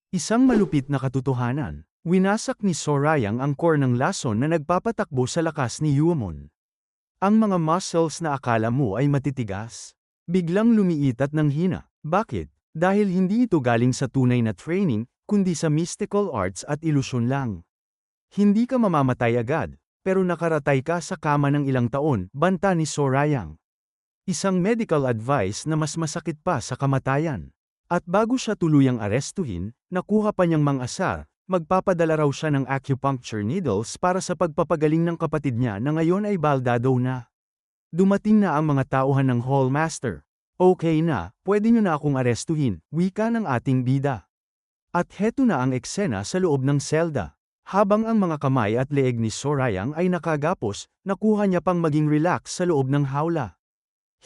Isang malupit na katotohanan. Winasak ni Sorayang ang core ng lason na nagpapatakbo sa lakas ni Yuamon. Ang mga muscles na akala mo ay matitigas, biglang lumiit at nanghina. Bakit? Dahil hindi ito galing sa tunay na training, kundi sa mystical arts at ilusyon lang. Hindi ka mamamatay agad, pero nakaratay ka sa kama ng ilang taon, banta ni Sorayang. Isang medical advice na mas masakit pa sa kamatayan. At bago siya tuluyang arestuhin, nakuha pa niyang mang-asar, magpapadala raw siya ng acupuncture needles para sa pagpapagaling ng kapatid niya na ngayon ay baldado na. Dumating na ang mga tauhan ng Hallmaster. Okay na, pwede niyo na akong arestuhin, wika ng ating bida. At heto na ang eksena sa loob ng selda. Habang ang mga kamay at leeg ni Sorayang ay nakagapos, nakuha niya pang maging relax sa loob ng hawla.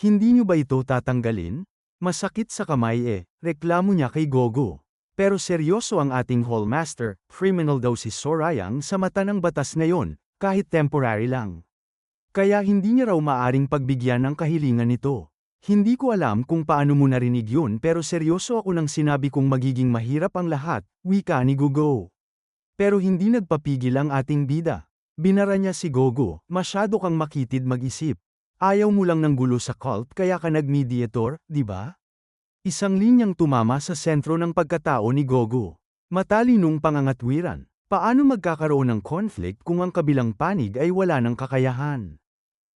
Hindi niyo ba ito tatanggalin? Masakit sa kamay reklamo niya kay Gogo. Pero seryoso ang ating Hallmaster, criminal daw si Sorayang sa mata ng batas ngayon, kahit temporary lang. Kaya hindi niya raw maaring pagbigyan ng kahilingan nito. Hindi ko alam kung paano mo narinig yun pero seryoso ako nang sinabi kong magiging mahirap ang lahat, wika ni Gogo. Pero hindi nagpapigil ang ating bida. Binara niya si Gogo, masyado kang makitid mag-isip. Ayaw mo lang ng gulo sa cult kaya ka nag-mediator, di ba? Isang linyang tumama sa sentro ng pagkatao ni Gogo. Matalinong pangangatwiran. Paano magkakaroon ng conflict kung ang kabilang panig ay wala ng kakayahan?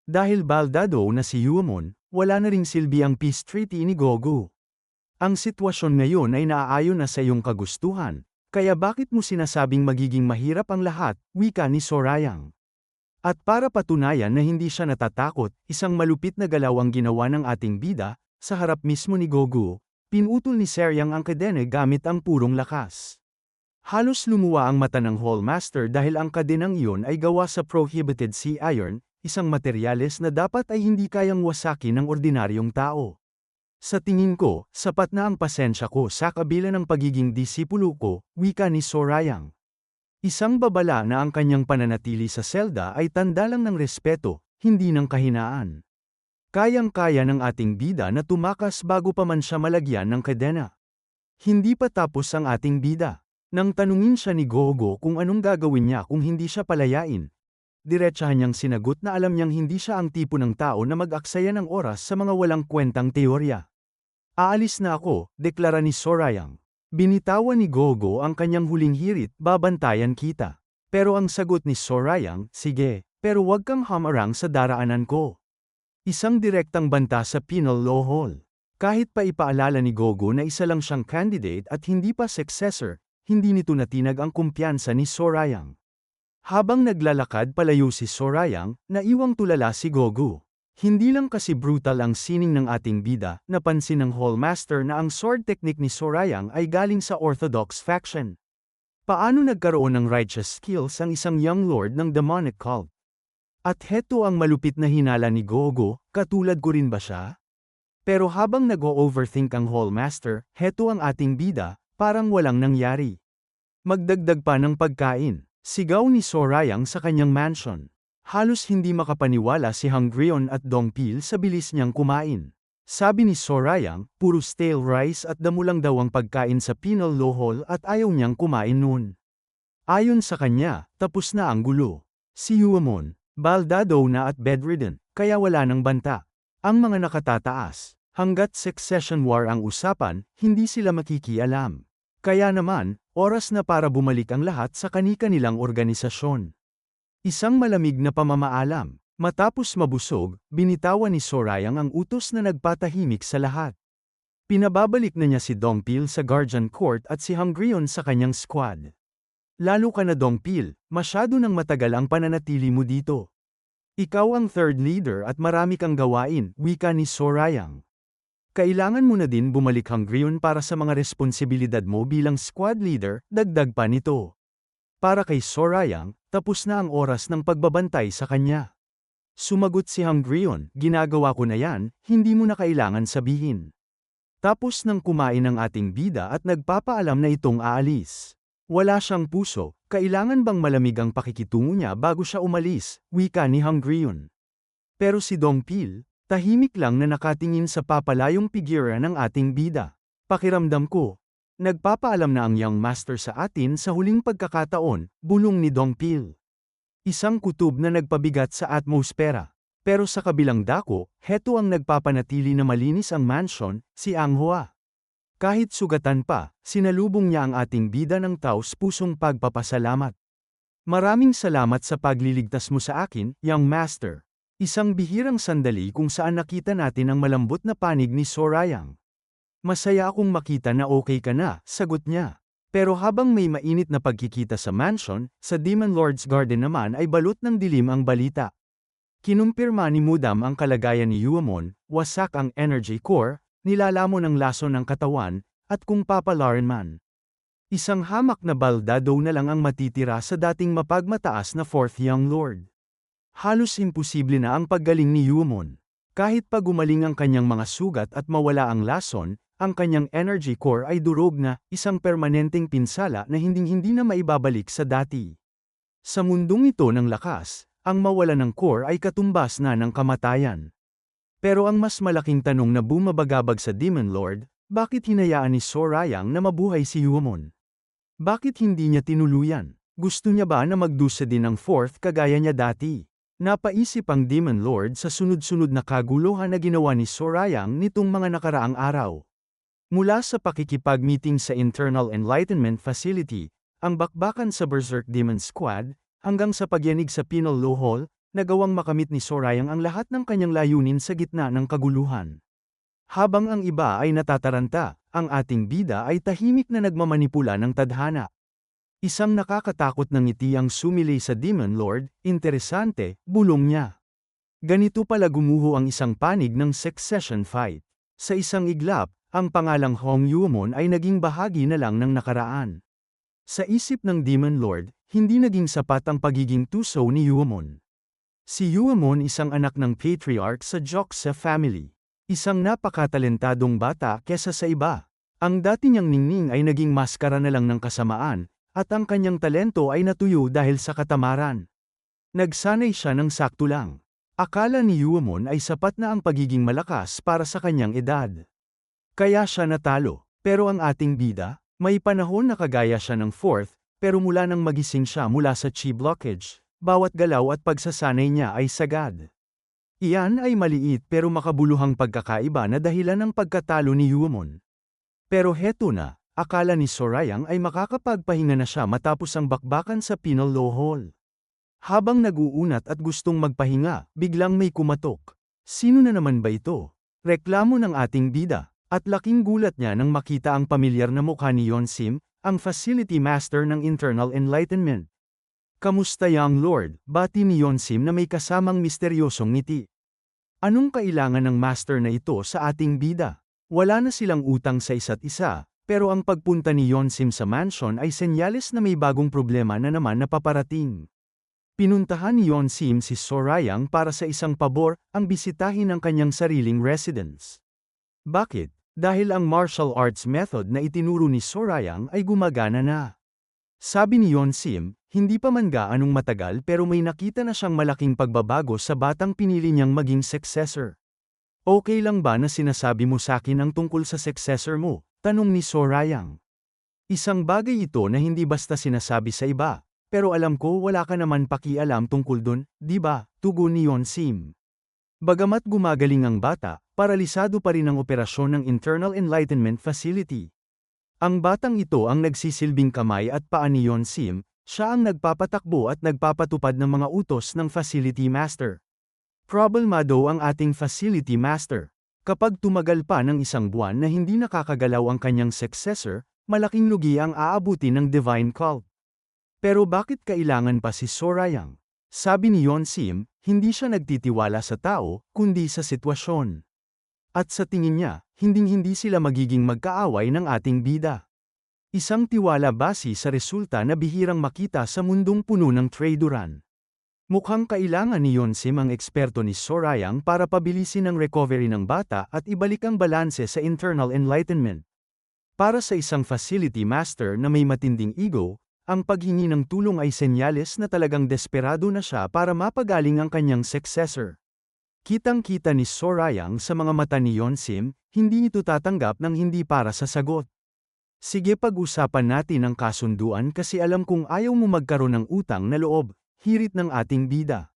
Dahil baldado na si Yuamon, wala na ring silbi ang peace treaty ni Gogo. Ang sitwasyon ngayon ay naaayon na sa iyong kagustuhan, kaya bakit mo sinasabing magiging mahirap ang lahat, wika ni Sorayang. At para patunayan na hindi siya natatakot, isang malupit na galaw ang ginawa ng ating bida, sa harap mismo ni Gogo, pinutol ni Seryang ang kadena gamit ang purong lakas. Halos lumuwa ang mata ng Hallmaster dahil ang kadenang iyon ay gawa sa prohibited sea iron, isang materyales na dapat ay hindi kayang wasakin ng ordinaryong tao. Sa tingin ko, sapat na ang pasensya ko sa kabila ng pagiging disipulo ko, wika ni Sorayang. Isang babala na ang kanyang pananatili sa selda ay tanda lang ng respeto, hindi ng kahinaan. Kayang-kaya ng ating bida na tumakas bago pa man siya malagyan ng kadena. Hindi pa tapos ang ating bida. Nang tanungin siya ni Gogo kung anong gagawin niya kung hindi siya palayain, diretsahan niyang sinagot na alam niyang hindi siya ang tipo ng tao na mag-aksaya ng oras sa mga walang kwentang teorya. Aalis na ako, deklara ni Sorayang. Binitawan ni Gogo ang kanyang huling hirit, babantayan kita. Pero ang sagot ni Sorayang, sige, pero wag kang hamarang sa daraanan ko. Isang direktang banta sa penal law hall. Kahit pa ipaalala ni Gogo na isa lang siyang candidate at hindi pa successor, hindi nito natinag ang kumpiyansa ni Sorayang. Habang naglalakad palayo si Sorayang, naiwang tulala si Gogo. Hindi lang kasi brutal ang sining ng ating bida, napansin ng Hallmaster na ang sword technique ni Sorayang ay galing sa orthodox faction. Paano nagkaroon ng righteous skills ang isang young lord ng demonic cult? At heto ang malupit na hinala ni Gogo, katulad ko rin ba siya? Pero habang nag-o-overthink ang Hallmaster, heto ang ating bida, parang walang nangyari. Magdagdag pa ng pagkain, sigaw ni Sorayang sa kanyang mansion. Halos hindi makapaniwala si Hungrion at Dongpil sa bilis niyang kumain. Sabi ni Sorayang, puro stale rice at damo lang daw ang pagkain sa penal law hall at ayaw niyang kumain noon. Ayon sa kanya, tapos na ang gulo. Si Yuamon, baldado na at bedridden, kaya wala nang banta. Ang mga nakatataas, hanggat succession war ang usapan, hindi sila makikialam. Kaya naman, oras na para bumalik ang lahat sa kani-kanilang organisasyon. Isang malamig na pamamaalam. Matapos mabusog, binitawan ni Sorayang ang utos na nagpatahimik sa lahat. Pinababalik na niya si Dongpil sa Guardian Court at si Hungrion sa kanyang squad. Lalo ka na Dongpil, masyado nang matagal ang pananatili mo dito. Ikaw ang third leader at marami kang gawain, wika ni Sorayang. Kailangan mo na din bumalik Hungrion para sa mga responsibilidad mo bilang squad leader, dagdag pa nito. Para kay Sorayang, tapos na ang oras ng pagbabantay sa kanya. Sumagot si Hungrion, ginagawa ko na yan, hindi mo na kailangan sabihin. Tapos nang kumain ang ating bida at nagpapaalam na itong aalis. Wala siyang puso, kailangan bang malamig ang pakikitungo niya bago siya umalis, wika ni Hungrion. Pero si Dongpil, tahimik lang na nakatingin sa papalayong figura ng ating bida. Pakiramdam ko, Nagpapaalam na ang young master sa atin sa huling pagkakataon, bulong ni Dong Pil. Isang kutob na nagpabigat sa atmosfera. Pero sa kabilang dako, heto ang nagpapanatili na malinis ang mansion, si Ang Hoa. Kahit sugatan pa, sinalubong niya ang ating bida ng taos-pusong pagpapasalamat. Maraming salamat sa pagliligtas mo sa akin, young master. Isang bihirang sandali kung saan nakita natin ang malambot na panig ni Sorayang. Masaya akong makita na okay ka na, sagot niya. Pero habang may mainit na pagkikita sa mansion, sa Demon Lord's Garden naman ay balot ng dilim ang balita. Kinumpirma ni Mudam ang kalagayan ni Yuamon, wasak ang energy core, nilalamon ang laso ng katawan, at kung papalarin man. Isang hamak na balda daw na lang ang matitira sa dating mapagmataas na fourth young lord. Halos imposible na ang paggaling ni Yuamon. Kahit pa gumaling ang kanyang mga sugat at mawala ang lason, ang kanyang energy core ay durog na, isang permanenteng pinsala na hinding-hindi na maibabalik sa dati. Sa mundong ito ng lakas, ang mawala ng core ay katumbas na ng kamatayan. Pero ang mas malaking tanong na bumabagabag sa Demon Lord, bakit hinayaan ni Sorayang na mabuhay si Yuamon? Bakit hindi niya tinuluyan? Gusto niya ba na magdusa din ng fourth kagaya niya dati? Napaisip ang Demon Lord sa sunod-sunod na kaguluhan na ginawa ni Sorayang nitong mga nakaraang araw. Mula sa pakikipag-meeting sa Internal Enlightenment Facility, ang bakbakan sa Berserk Demon Squad, hanggang sa pagyanig sa Penal Law Hall, nagawang makamit ni Sorayang ang lahat ng kanyang layunin sa gitna ng kaguluhan. Habang ang iba ay natataranta, ang ating bida ay tahimik na nagmamanipula ng tadhana. Isang nakakatakot na ngiti ang sumili sa Demon Lord, interesante, bulong niya. Ganito pala gumuho ang isang panig ng succession fight. Sa isang iglap, ang pangalang Hong Yuamon ay naging bahagi na lang ng nakaraan. Sa isip ng Demon Lord, hindi naging sapat ang pagiging tuso ni Yuamon. Si Yuamon isang anak ng patriarch sa Joksa family. Isang napakatalentadong bata kesa sa iba. Ang dati niyang ningning ay naging maskara na lang ng kasamaan, at ang kanyang talento ay natuyo dahil sa katamaran. Nagsanay siya ng sakto lang. Akala ni Yuamon ay sapat na ang pagiging malakas para sa kanyang edad. Kaya siya natalo. Pero ang ating bida, may panahon na kagaya siya ng fourth, pero mula nang magising siya mula sa chi blockage, bawat galaw at pagsasanay niya ay sagad. Iyan ay maliit pero makabuluhang pagkakaiba na dahilan ng pagkatalo ni Yuamon. Pero heto na, akala ni Sorayang ay makakapagpahinga na siya matapos ang bakbakan sa Penal Law Hall. Habang nag-uunat at gustong magpahinga, biglang may kumatok. Sino na naman ba ito? Reklamo ng ating bida. At laking gulat niya nang makita ang pamilyar na mukha ni Yonsim, ang facility master ng Internal Enlightenment. Kamusta young lord, bati ni Yonsim na may kasamang misteryosong ngiti. Anong kailangan ng master na ito sa ating bida? Wala na silang utang sa isa't isa, pero ang pagpunta ni Yonsim sa mansion ay senyales na may bagong problema na naman napaparating. Pinuntahan ni Yonsim si Sorayang para sa isang pabor, ang bisitahin ang kanyang sariling residence. Bakit? Dahil ang martial arts method na itinuro ni Sorayang ay gumagana na. Sabi ni Yonsim, hindi pa man gaanong matagal pero may nakita na siyang malaking pagbabago sa batang pinili niyang maging successor. Okay lang ba na sinasabi mo sa akin ang tungkol sa successor mo? Tanong ni Sorayang. Isang bagay ito na hindi basta sinasabi sa iba, pero alam ko wala ka naman pakialam tungkol dun, di ba? Tugon ni Yonsim. Bagamat gumagaling ang bata, paralisado pa rin ang operasyon ng Internal Enlightenment Facility. Ang batang ito ang nagsisilbing kamay at paa ni Yonsim, siya ang nagpapatakbo at nagpapatupad ng mga utos ng Facility Master. Problemado ang ating Facility Master. Kapag tumagal pa ng isang buwan na hindi nakakagalaw ang kanyang successor, malaking lugi ang aabuti ng Divine Cult. Pero bakit kailangan pa si Sorayang? Sabi ni Yonsim, hindi siya nagtitiwala sa tao, kundi sa sitwasyon. At sa tingin niya, hinding-hindi sila magiging magkaaway ng ating bida. Isang tiwala base sa resulta na bihirang makita sa mundong puno ng traduran. Mukhang kailangan ni Yonsim ang eksperto ni Sorayang para pabilisin ang recovery ng bata at ibalik ang balanse sa internal enlightenment. Para sa isang facility master na may matinding ego, ang paghingi ng tulong ay senyales na talagang desperado na siya para mapagaling ang kanyang successor. Kitang-kita ni Sorayang sa mga mata ni Yonsim, hindi ito tatanggap ng hindi para sa sagot. Sige, pag-usapan natin ang kasunduan kasi alam kong ayaw mo magkaroon ng utang na loob, hirit ng ating bida.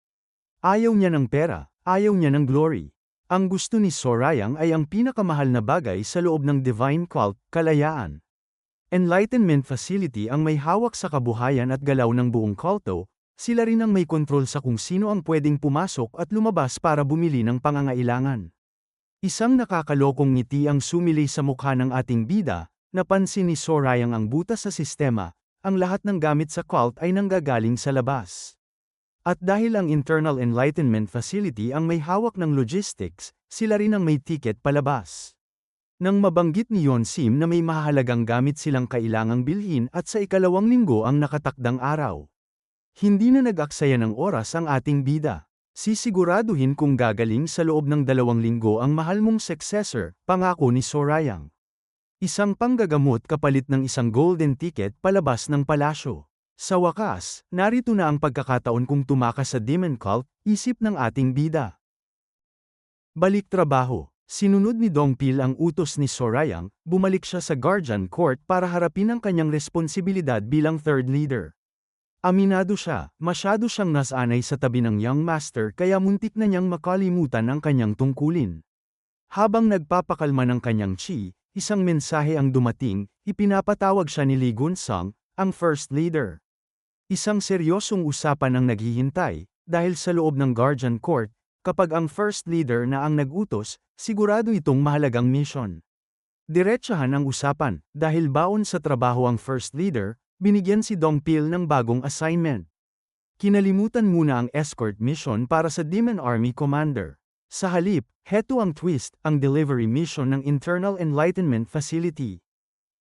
Ayaw niya ng pera, ayaw niya ng glory. Ang gusto ni Sorayang ay ang pinakamahal na bagay sa loob ng Divine Cult, kalayaan. Enlightenment Facility ang may hawak sa kabuhayan at galaw ng buong kulto, sila rin ang may kontrol sa kung sino ang pwedeng pumasok at lumabas para bumili ng pangangailangan. Isang nakakalokong ngiti ang sumili sa mukha ng ating bida, napansin ni Sorayang ang butas sa sistema, ang lahat ng gamit sa cult ay nanggagaling sa labas. At dahil ang Internal Enlightenment Facility ang may hawak ng logistics, sila rin ang may ticket palabas. Nang mabanggit ni Yonsim na may mahalagang gamit silang kailangang bilhin at sa ikalawang linggo ang nakatakdang araw. Hindi na nag-aksaya ng oras ang ating bida. Sisiguraduhin kung gagaling sa loob ng 2 linggo ang mahal mong successor, pangako ni Sorayang. Isang panggagamot kapalit ng isang golden ticket palabas ng palasyo. Sa wakas, narito na ang pagkakataon kung tumakas sa Demon Cult, isip ng ating bida. Balik trabaho. Sinunod ni Dongpil ang utos ni Sorayang, bumalik siya sa Guardian Court para harapin ang kanyang responsibilidad bilang third leader. Aminado siya, masyado siyang nasanay sa tabi ng Young Master kaya muntik na niyang makalimutan ang kanyang tungkulin. Habang nagpapakalma ng kanyang chi, isang mensahe ang dumating, ipinapatawag siya ni Lee Gunsong, ang first leader. Isang seryosong usapan ang naghihintay, dahil sa loob ng Guardian Court, kapag ang first leader na ang nag-utos, sigurado itong mahalagang mission. Diretsahan ang usapan, dahil baon sa trabaho ang first leader, binigyan si Dongpil ng bagong assignment. Kinalimutan muna ang escort mission para sa Demon Army Commander. Sa halip, heto ang twist, ang delivery mission ng Internal Enlightenment Facility.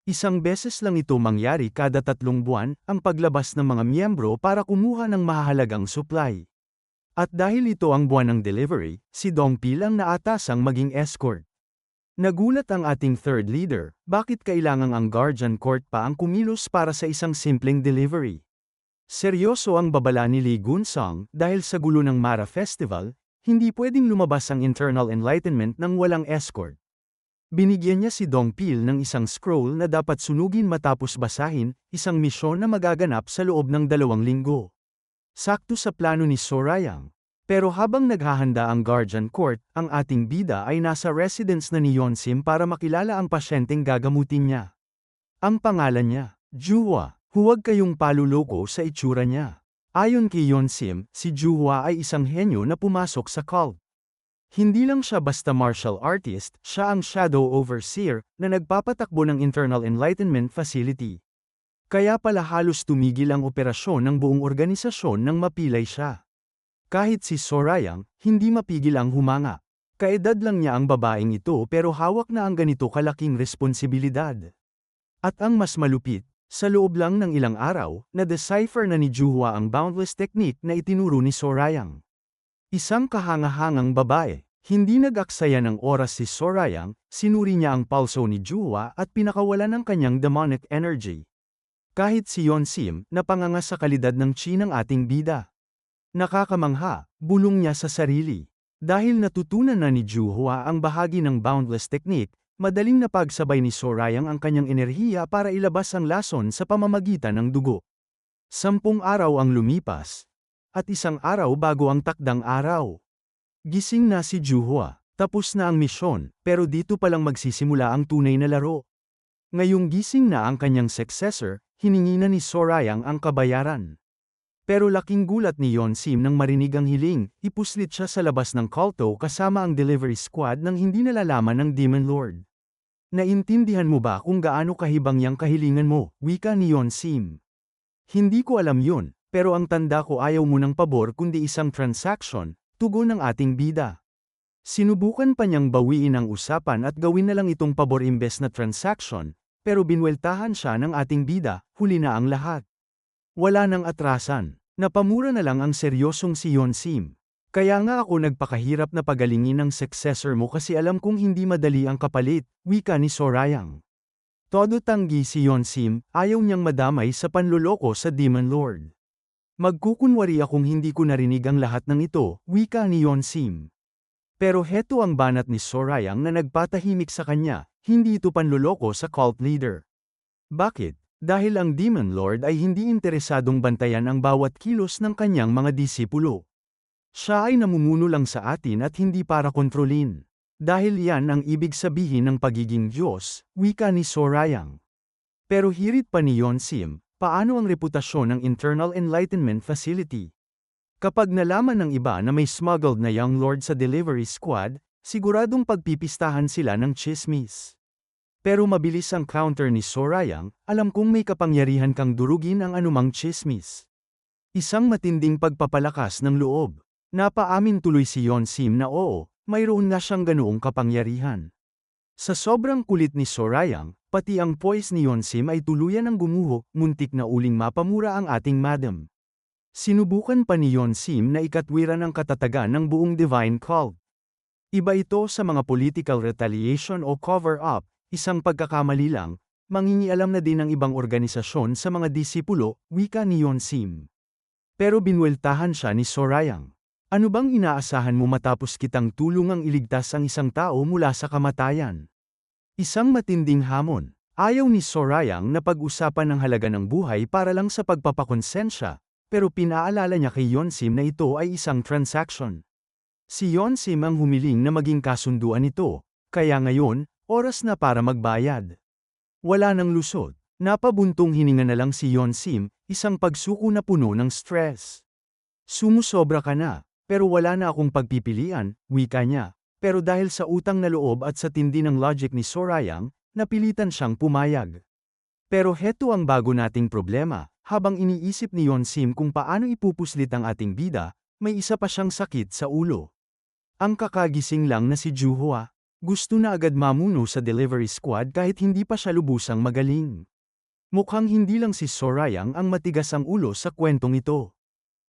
Isang beses lang ito mangyari kada 3 buwan, ang paglabas ng mga miyembro para kumuha ng mahalagang supply. At dahil ito ang buwan ng delivery, si Dongpil ang naatasang maging escort. Nagulat ang ating third leader, bakit kailangang ang Guardian Court pa ang kumilos para sa isang simpleng delivery? Seryoso ang babala ni Lee Gunsong, dahil sa gulo ng Mara Festival, hindi pwedeng lumabas ang Internal Enlightenment nang walang escort. Binigyan niya si Dongpil ng isang scroll na dapat sunugin matapos basahin, isang misyon na magaganap sa loob ng 2 linggo. Sakto sa plano ni Sorayang. Pero habang naghahanda ang Guardian Court, ang ating bida ay nasa residence na ni Yonsim para makilala ang pasyenteng gagamutin niya. Ang pangalan niya, Juhwa. Huwag kayong paluloko sa itsura niya. Ayon kay Yonsim, si Juhwa ay isang henyo na pumasok sa cult. Hindi lang siya basta martial artist, siya ang shadow overseer na nagpapatakbo ng Internal Enlightenment Facility. Kaya pala halos tumigil ang operasyon ng buong organisasyon nang mapilay siya. Kahit si Sorayang, hindi mapigil ang humanga. Kaedad lang niya ang babaeng ito pero hawak na ang ganito kalaking responsibilidad. At ang mas malupit, sa loob lang ng ilang araw, na-decipher na ni Juhwa ang boundless technique na itinuro ni Sorayang. Isang kahangahangang babae, hindi nag-aksaya ng oras si Sorayang, sinuri niya ang pulso ni Juhwa at pinakawalan ng kanyang demonic energy. Kahit si Yonsim, napanganga sa kalidad ng chi ng ating bida. Nakakamangha, bulong niya sa sarili. Dahil natutunan na ni Juhwa ang bahagi ng boundless technique, madaling napagsabay ni Sorayang ang kanyang enerhiya para ilabas ang lason sa pamamagitan ng dugo. 10 araw ang lumipas. At isang araw bago ang takdang araw. Gising na si Juhwa. Tapos na ang misyon, pero dito palang magsisimula ang tunay na laro. Ngayong gising na ang kanyang successor, hiningi na ni Sorayang ang kabayaran. Pero laking gulat ni Yonsim nang marinig ang hiling, ipuslit siya sa labas ng kulto kasama ang delivery squad nang hindi nalalaman ng Demon Lord. Naintindihan mo ba kung gaano kahibang yang kahilingan mo, wika ni Yonsim? Hindi ko alam yun. Pero ang tanda ko ayaw mo ng pabor kundi isang transaction, tugon ng ating bida. Sinubukan pa niyang bawiin ang usapan at gawin na lang itong pabor imbes na transaction, pero binweltahan siya ng ating bida, huli na ang lahat. Wala nang atrasan, napamura na lang ang seryosong si Yonsim. Kaya nga ako nagpakahirap na pagalingin ang successor mo kasi alam kong hindi madali ang kapalit, wika ni Sorayang. Todo tanggi si Yonsim, ayaw niyang madamay sa panloloko sa Demon Lord. Magkukunwari akong hindi ko narinig ang lahat ng ito, wika ni Yonsim. Pero heto ang banat ni Sorayang na nagpatahimik sa kanya, hindi ito panloloko sa cult leader. Bakit? Dahil ang Demon Lord ay hindi interesadong bantayan ang bawat kilos ng kanyang mga disipulo. Siya ay namumuno lang sa atin at hindi para kontrolin. Dahil yan ang ibig sabihin ng pagiging Diyos, wika ni Sorayang. Pero hirit pa ni Yonsim, paano ang reputasyon ng Internal Enlightenment Facility? Kapag nalaman ng iba na may smuggled na young lord sa delivery squad, siguradong pagpipistahan sila ng chismis. Pero mabilis ang counter ni Sorayang, alam kong may kapangyarihan kang durugin ang anumang chismis. Isang matinding pagpapalakas ng loob. Napaamin tuloy si Yonsim na oo, mayroon nga siyang ganoong kapangyarihan. Sa sobrang kulit ni Sorayang, pati ang poise ni Yonsim ay tuluyan ng gumuho, muntik na uling mapamura ang ating madam. Sinubukan pa ni Yonsim na ikatwiran ang katatagan ng buong divine cult. Iba ito sa mga political retaliation o cover-up, isang pagkakamali lang, mangingialam na din ng ibang organisasyon sa mga disipulo, wika ni Yonsim. Pero binweltahan siya ni Sorayang. Ano bang inaasahan mo matapos kitang tulungang iligtas ang isang tao mula sa kamatayan? Isang matinding hamon. Ayaw ni Sorayang na pag-usapan ang halaga ng buhay para lang sa pagpapakonsensya, pero pinaalala niya kay Yonsim na ito ay isang transaction. Si Yonsim ang humiling na maging kasunduan ito, kaya ngayon, oras na para magbayad. Wala nang lusot. Napabuntong hininga na lang si Yonsim, isang pagsuko na puno ng stress. Sumusobra ka na. Pero wala na akong pagpipilian, wika niya. Pero dahil sa utang na loob at sa tindi ng logic ni Sorayang, napilitan siyang pumayag. Pero heto ang bago nating problema, habang iniisip ni Yonsim kung paano ipupuslit ang ating bida, may isa pa siyang sakit sa ulo. Ang kakagising lang na si Juhua, gusto na agad mamuno sa delivery squad kahit hindi pa siya lubusang magaling. Mukhang hindi lang si Sorayang ang matigas ang ulo sa kwentong ito.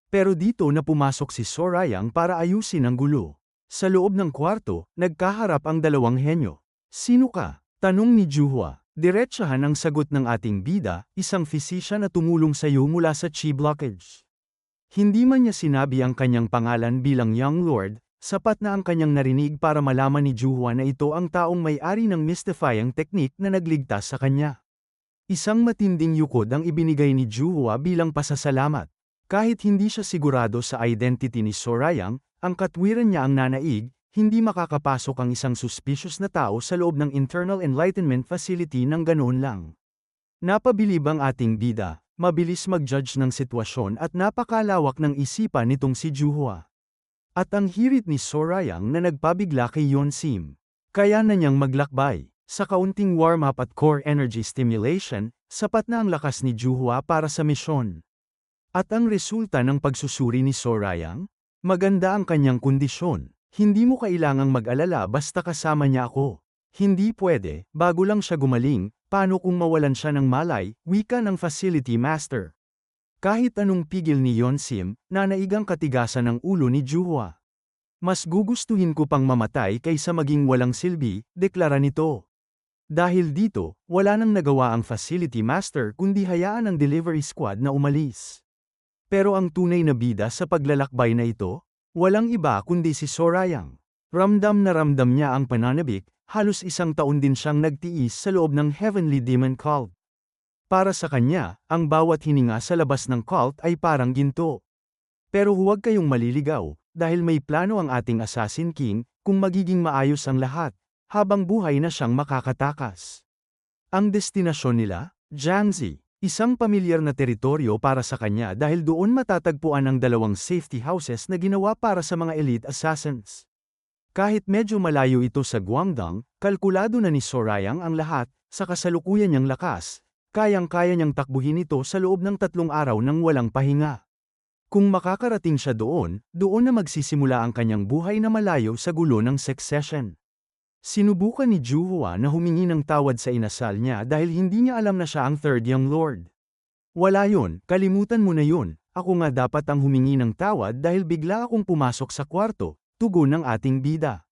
Pero dito na pumasok si Sorayang para ayusin ang gulo. Sa loob ng kwarto, nagkaharap ang dalawang henyo. Sino ka? Tanong ni Juhua. Diretsahan ang sagot ng ating bida, isang physician na tumulong sa iyo mula sa chi blockage. Hindi man niya sinabi ang kanyang pangalan bilang young lord, sapat na ang kanyang narinig para malaman ni Juhua na ito ang taong may-ari ng mystifying technique na nagligtas sa kanya. Isang matinding yukod ang ibinigay ni Juhua bilang pasasalamat. Kahit hindi siya sigurado sa identity ni Sorayang, ang katwiran niya ang nanaig, hindi makakapasok ang isang suspicious na tao sa loob ng Internal Enlightenment Facility ng ganoon lang. Napabilib ang ating bida, mabilis mag-judge ng sitwasyon at napakalawak ng isipan nitong si Juhua. At ang hirit ni Sorayang na nagpabigla kay Yonsim. Kaya na niyang maglakbay. Sa kaunting warm-up at core energy stimulation, sapat na ang lakas ni Juhua para sa misyon. At ang resulta ng pagsusuri ni Sorayang? Maganda ang kanyang kondisyon. Hindi mo kailangang mag-alala basta kasama niya ako. Hindi pwede, bago lang siya gumaling, paano kung mawalan siya ng malay, wika ng facility master. Kahit anong pigil ni Yonsim, nanaigang katigasan ng ulo ni Juhua. Mas gugustuhin ko pang mamatay kaysa maging walang silbi, deklara nito. Dahil dito, wala nang nagawa ang facility master kundi hayaan ang delivery squad na umalis. Pero ang tunay na bida sa paglalakbay na ito, walang iba kundi si Sorayang. Ramdam na ramdam niya ang pananabik, halos isang taon din siyang nagtiis sa loob ng Heavenly Demon Cult. Para sa kanya, ang bawat hininga sa labas ng cult ay parang ginto. Pero huwag kayong maliligaw, dahil may plano ang ating Assassin King, kung magiging maayos ang lahat, habang buhay na siyang makakatakas. Ang destinasyon nila, Jiangxi. Isang pamilyar na teritoryo para sa kanya dahil doon matatagpuan ang dalawang safety houses na ginawa para sa mga elite assassins. Kahit medyo malayo ito sa Guangdong, kalkulado na ni Sorayang ang lahat, sa kasalukuyan niyang lakas, kayang-kaya niyang takbuhin ito sa loob ng 3 araw nang walang pahinga. Kung makakarating siya doon na magsisimula ang kanyang buhay na malayo sa gulo ng succession. Sinubukan ni Juhua na humingi ng tawad sa inasal niya dahil hindi niya alam na siya ang third young lord. Wala yon, kalimutan mo na yon, ako nga dapat ang humingi ng tawad dahil bigla akong pumasok sa kwarto, tugon ng ating bida.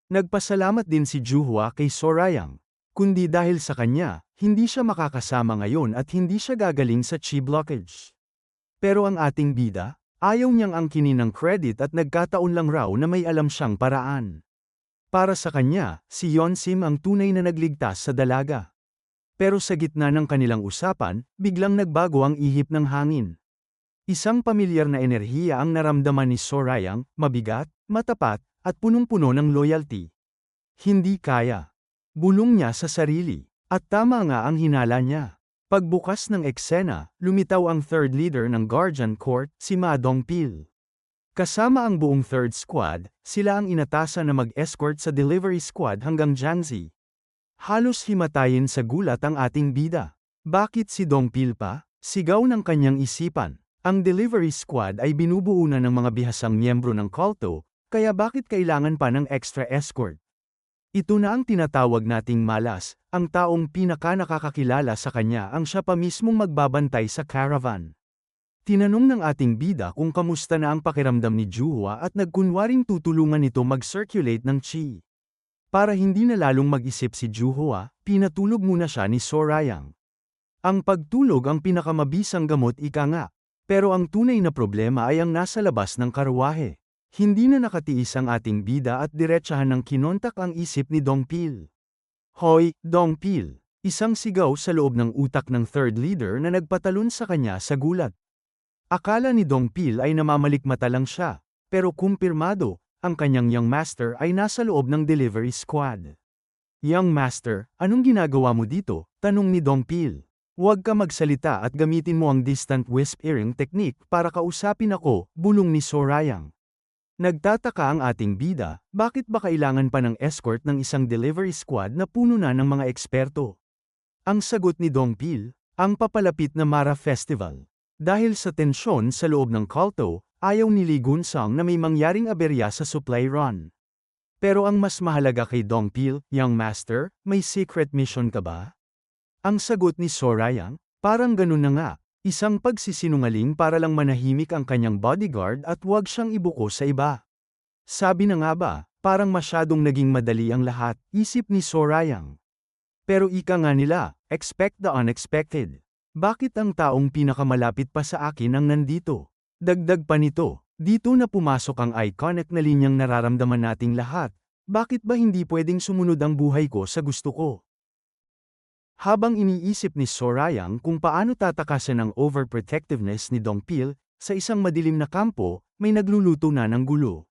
Nagpasalamat din si Juhua kay Sorayang. Kundi dahil sa kanya, hindi siya makakasama ngayon at hindi siya gagaling sa chi blockage. Pero ang ating bida, ayaw niyang angkinin ng credit at nagkataon lang raw na may alam siyang paraan. Para sa kanya, si Yonsim ang tunay na nagligtas sa dalaga. Pero sa gitna ng kanilang usapan, biglang nagbago ang ihip ng hangin. Isang pamilyar na enerhiya ang naramdaman ni Sorayang, mabigat, matapat, at punong-puno ng loyalty. Hindi kaya. Bulong niya sa sarili. At tama nga ang hinala niya. Pagbukas ng eksena, lumitaw ang third leader ng Guardian Court, si Ma Dongpil. Kasama ang buong third squad, sila ang inatasan na mag-escort sa delivery squad hanggang Jiangxi. Halos himatayin sa gulat ang ating bida. Bakit si Dongpil pa? Sigaw ng kanyang isipan. Ang delivery squad ay binubuo na ng mga bihasang miyembro ng kulto, kaya bakit kailangan pa ng extra escort? Ito na ang tinatawag nating malas, ang taong pinaka-nakakakilala sa kanya ang siya pa mismong magbabantay sa caravan. Tinanong ng ating bida kung kamusta na ang pakiramdam ni Juhua at nagkunwaring tutulungan ito mag-circulate ng chi. Para hindi na lalong mag-isip si Juhua, pinatulog muna siya ni Sorayang. Ang pagtulog ang pinakamabisang gamot ika nga, pero ang tunay na problema ay ang nasa labas ng karwahe. Hindi na nakatiis ang ating bida at diretsahan ng kinontak ang isip ni Dongpil. Hoy, Dongpil! Isang sigaw sa loob ng utak ng third leader na nagpatalon sa kanya sa gulat. Akala ni Dongpil ay namamalikmata lang siya, pero kumpirmado, ang kanyang young master ay nasa loob ng delivery squad. Young master, anong ginagawa mo dito? Tanong ni Dongpil. Huwag ka magsalita at gamitin mo ang distant whispering technique para kausapin ako, bulong ni Sorayang. Nagtataka ang ating bida, bakit ba kailangan pa ng escort ng isang delivery squad na puno na ng mga eksperto? Ang sagot ni Dongpil, ang papalapit na Mara Festival. Dahil sa tensyon sa loob ng kulto, ayaw ni Lee Gunsong na may mangyaring aberya sa supply run. Pero ang mas mahalaga kay Dongpil, young master, may secret mission ka ba? Ang sagot ni Sorayang, parang ganun na nga. Isang pagsisinungaling para lang manahimik ang kanyang bodyguard at huwag siyang ibuko sa iba. Sabi na nga ba, parang masyadong naging madali ang lahat, isip ni Sorayang. Pero ika nga nila, expect the unexpected. Bakit ang taong pinakamalapit pa sa akin ang nandito? Dagdag pa nito, dito na pumasok ang iconic na linyang nararamdaman nating lahat, bakit ba hindi pwedeng sumunod ang buhay ko sa gusto ko? Habang iniisip ni Sorayang kung paano tatakasan ang overprotectiveness ni Dongpil, sa isang madilim na kampo, may nagluluto na ng gulo.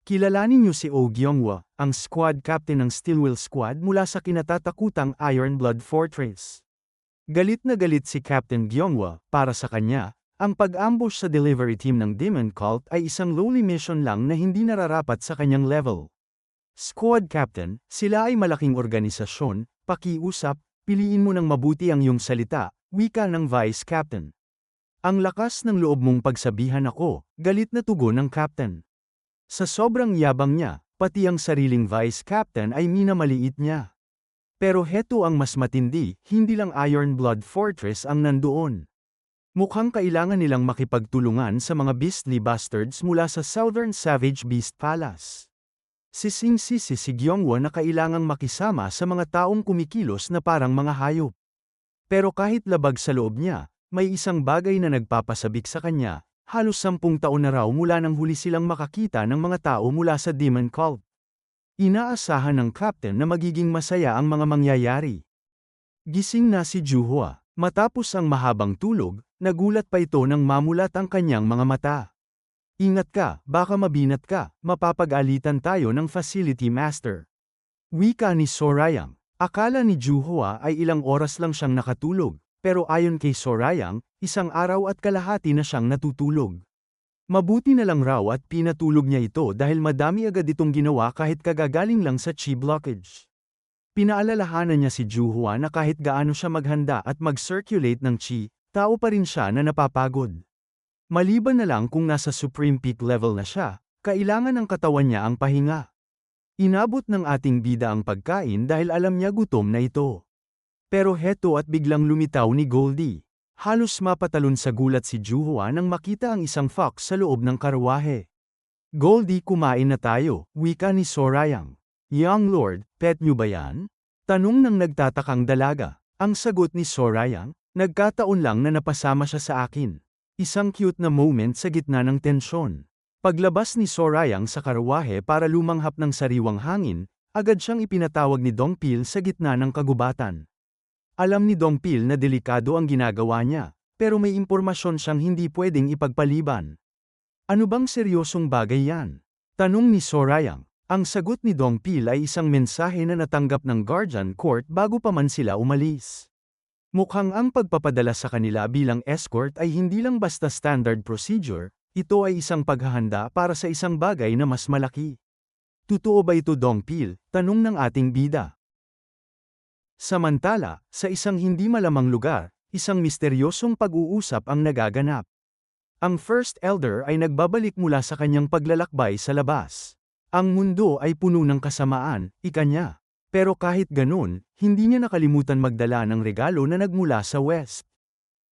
Kilalanin niyo si Oh Gyeonghwa, ang squad captain ng Stillwell Squad mula sa kinatatakutang Iron Blood Fortress. Galit na galit si Captain Gyeonghwa, para sa kanya, ang pag-ambush sa delivery team ng Demon Cult ay isang lowly mission lang na hindi nararapat sa kanyang level. Squad captain, sila ay malaking organisasyon, pakiusap, piliin mo ng mabuti ang iyong salita, wika ng vice captain. Ang lakas ng loob mong pagsabihan ako, galit na tugon ng captain. Sa sobrang yabang niya, pati ang sariling vice captain ay minamaliit niya. Pero heto ang mas matindi, hindi lang Iron Blood Fortress ang nandoon. Mukhang kailangan nilang makipagtulungan sa mga beastly bastards mula sa Southern Savage Beast Palace. Sising-sisi si Gyeonghwa na kailangang makisama sa mga taong kumikilos na parang mga hayop. Pero kahit labag sa loob niya, may isang bagay na nagpapasabik sa kanya, halos 10 taon na raw mula nang huli silang makakita ng mga tao mula sa Demon Cult. Inaasahan ng captain na magiging masaya ang mga mangyayari. Gising na si Juhua. Matapos ang mahabang tulog, nagulat pa ito nang mamulat ang kanyang mga mata. Ingat ka, baka mabinat ka, mapapag-alitan tayo ng facility master. Wika ni Sorayang. Akala ni Juhua ay ilang oras lang siyang nakatulog, pero ayon kay Sorayang, isang araw at kalahati na siyang natutulog. Mabuti na lang raw at pinatulog niya ito dahil madami agad itong ginawa kahit kagagaling lang sa chi blockage. Pinaalalahanan niya si Juhua na kahit gaano siya maghanda at mag-circulate ng chi, tao pa rin siya na napapagod. Maliban na lang kung nasa supreme peak level na siya, kailangan ng katawan niya ang pahinga. Inabot ng ating bida ang pagkain dahil alam niya gutom na ito. Pero heto at biglang lumitaw ni Goldie. Halos mapatalon sa gulat si Juhua nang makita ang isang fox sa loob ng karwahe. Goldie, kumain na tayo, wika ni Sorayang. Young Lord, pet niyo ba yan? Tanong ng nagtatakang dalaga. Ang sagot ni Sorayang, nagkataon lang na napasama siya sa akin. Isang cute na moment sa gitna ng tensyon. Paglabas ni Sorayang sa karwahe para lumanghap ng sariwang hangin, agad siyang ipinatawag ni Dongpil sa gitna ng kagubatan. Alam ni Dongpil na delikado ang ginagawa niya, pero may impormasyon siyang hindi pwedeng ipagpaliban. Ano bang seryosong bagay yan? Tanong ni Sorayang. Ang sagot ni Dongpil ay isang mensahe na natanggap ng Guardian Court bago pa man sila umalis. Mukhang ang pagpapadala sa kanila bilang escort ay hindi lang basta standard procedure, ito ay isang paghahanda para sa isang bagay na mas malaki. Totoo ba ito, Dongpil? Tanong ng ating bida. Samantala, sa isang hindi malamang lugar, isang misteryosong pag-uusap ang nagaganap. Ang First Elder ay nagbabalik mula sa kanyang paglalakbay sa labas. Ang mundo ay puno ng kasamaan, ika niya. Pero kahit ganun, hindi niya nakalimutan magdala ng regalo na nagmula sa West.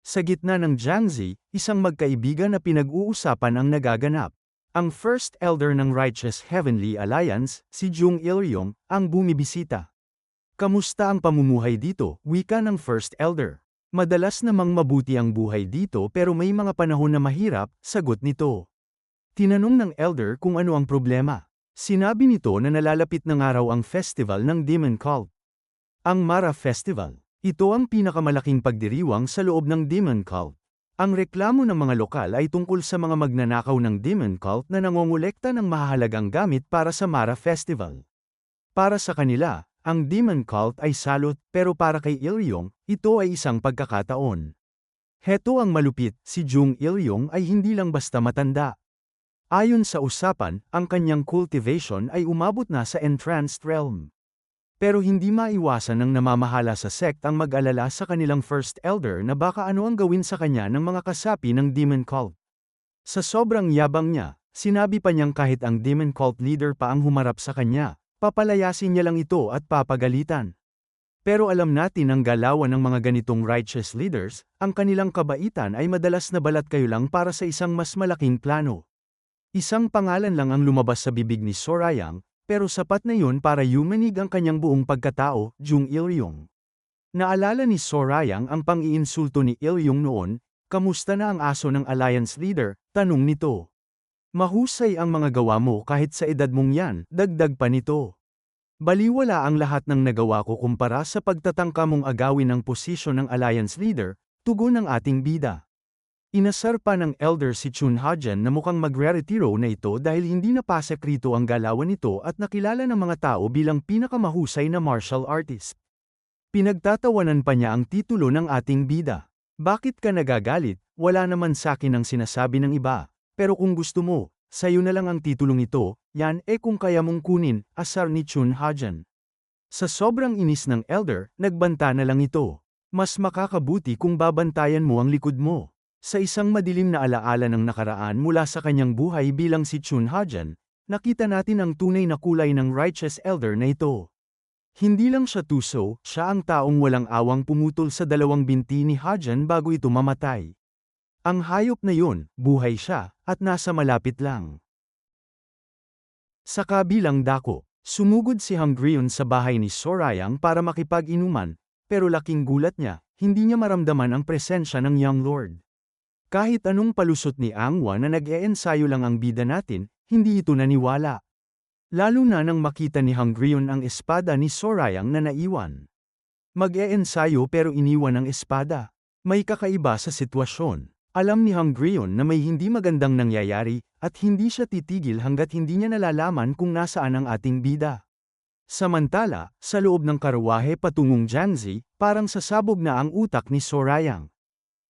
Sa gitna ng Jiangxi, isang magkaibigan na pinag-uusapan ang nagaganap. Ang First Elder ng Righteous Heavenly Alliance, si Jung Il-ryong, ang bumibisita. Kamusta ang pamumuhay dito? Wika ng First Elder. Madalas namang mabuti ang buhay dito pero may mga panahon na mahirap, sagot nito. Tinanong ng Elder kung ano ang problema. Sinabi nito na nalalapit na nga raw ang festival ng Demon Cult. Ang Mara Festival. Ito ang pinakamalaking pagdiriwang sa loob ng Demon Cult. Ang reklamo ng mga lokal ay tungkol sa mga magnanakaw ng Demon Cult na nangongolekta ng mahahalagang gamit para sa Mara Festival. Para sa kanila, ang Demon Cult ay salot, pero para kay Il-ryong, ito ay isang pagkakataon. Heto ang malupit, si Jung Il-ryong ay hindi lang basta matanda. Ayon sa usapan, ang kanyang cultivation ay umabot na sa entranced realm. Pero hindi maiwasan ng namamahala sa sect ang mag-alala sa kanilang First Elder na baka ano ang gawin sa kanya ng mga kasapi ng Demon Cult. Sa sobrang yabang niya, sinabi pa niyang kahit ang Demon Cult leader pa ang humarap sa kanya, papalayasin niya lang ito at papagalitan. Pero alam natin ang galawan ng mga ganitong righteous leaders, ang kanilang kabaitan ay madalas na balat kayo lang para sa isang mas malaking plano. Isang pangalan lang ang lumabas sa bibig ni Sorayang, pero sapat na yun para yumanig ang kanyang buong pagkatao, Jung Il-ryong. Naalala ni Sorayang ang pang-iinsulto ni Il-ryong noon, kamusta na ang aso ng Alliance leader, tanong nito. Mahusay ang mga gawa mo kahit sa edad mong yan, dagdag pa nito. Baliwala ang lahat ng nagawa ko kumpara sa pagtatangka mong agawin ang posisyon ng Alliance leader, tugon ng ating bida. Inasar pa ng Elder si Chun Hajan na mukhang magre-retiro na ito dahil hindi napasok rito ang galawan nito at nakilala ng mga tao bilang pinakamahusay na martial artist. Pinagtatawanan pa niya ang titulo ng ating bida. Bakit ka nagagalit? Wala naman sakin ang sinasabi ng iba. Pero kung gusto mo, sayo na lang ang titulong ito, yan kung kaya mong kunin, asar ni Chun Hajan. Sa sobrang inis ng Elder, nagbanta na lang ito. Mas makakabuti kung babantayan mo ang likod mo. Sa isang madilim na alaala ng nakaraan mula sa kanyang buhay bilang si Chun Hajan, nakita natin ang tunay na kulay ng Righteous Elder na ito. Hindi lang siya tuso, siya ang taong walang awang pumutol sa dalawang binti ni Hajan bago ito mamatay. Ang hayop na yun, buhay siya, at nasa malapit lang. Sa kabilang dako, sumugod si Hungrion sa bahay ni Sorayang para makipag-inuman, pero laking gulat niya, hindi niya maramdaman ang presensya ng Young Lord. Kahit anong palusot ni Angwa na nag-e-ensayo lang ang bida natin, hindi ito naniwala. Lalo na nang makita ni Hungrion ang espada ni Sorayang na naiwan. Mag-e-ensayo pero iniwan ang espada. May kakaiba sa sitwasyon. Alam ni Hungrion na may hindi magandang nangyayari, at hindi siya titigil hanggat hindi niya nalalaman kung nasaan ang ating bida. Samantala, sa loob ng karwahe patungong Jiangxi, parang sasabog na ang utak ni Sorayang.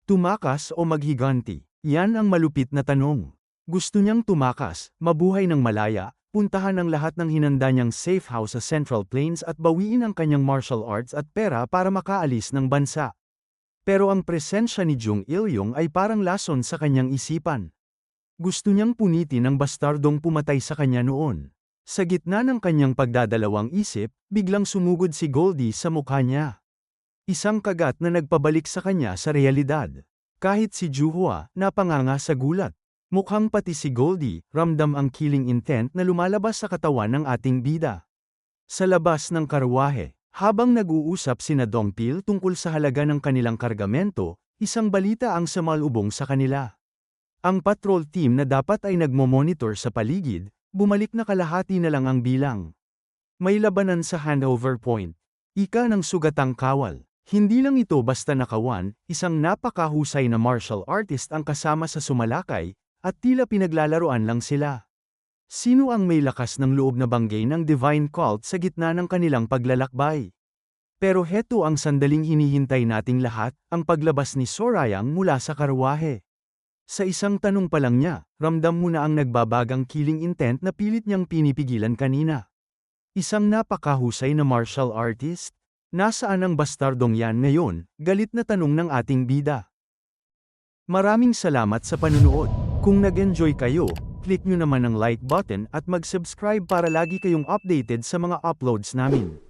Tumakas o maghiganti? Yan ang malupit na tanong. Gusto niyang tumakas, mabuhay ng malaya, puntahan ang lahat ng hinanda niyang safe house sa Central Plains at bawiin ang kanyang martial arts at pera para makaalis ng bansa. Pero ang presensya ni Jung Il-ryong ay parang lason sa kanyang isipan. Gusto niyang punitin ang bastardong pumatay sa kanya noon. Sa gitna ng kanyang pagdadalawang isip, biglang sumugod si Goldie sa mukha niya. Isang kagat na nagpabalik sa kanya sa realidad. Kahit si Juhua, napanganga sa gulat. Mukhang pati si Goldie, ramdam ang killing intent na lumalabas sa katawan ng ating bida. Sa labas ng karwahe, habang nag-uusap sina Dongpil tungkol sa halaga ng kanilang kargamento, isang balita ang sumalubong sa kanila. Ang patrol team na dapat ay nagmo-monitor sa paligid, bumalik na kalahati na lang ang bilang. May labanan sa handover point. Ika ng sugatang kawal. Hindi lang ito basta nakawan, isang napakahusay na martial artist ang kasama sa sumalakay, at tila pinaglalaruan lang sila. Sino ang may lakas ng loob na banggay ng divine cult sa gitna ng kanilang paglalakbay? Pero heto ang sandaling hinihintay nating lahat, ang paglabas ni Sorayang mula sa karwahe. Sa isang tanong pa lang niya, ramdam mo na ang nagbabagang killing intent na pilit niyang pinipigilan kanina. Isang napakahusay na martial artist? Nasaan ang bastardong yan ngayon? Galit na tanong ng ating bida. Maraming salamat sa panunood. Kung nag-enjoy kayo, click nyo naman ang like button at mag-subscribe para lagi kayong updated sa mga uploads namin.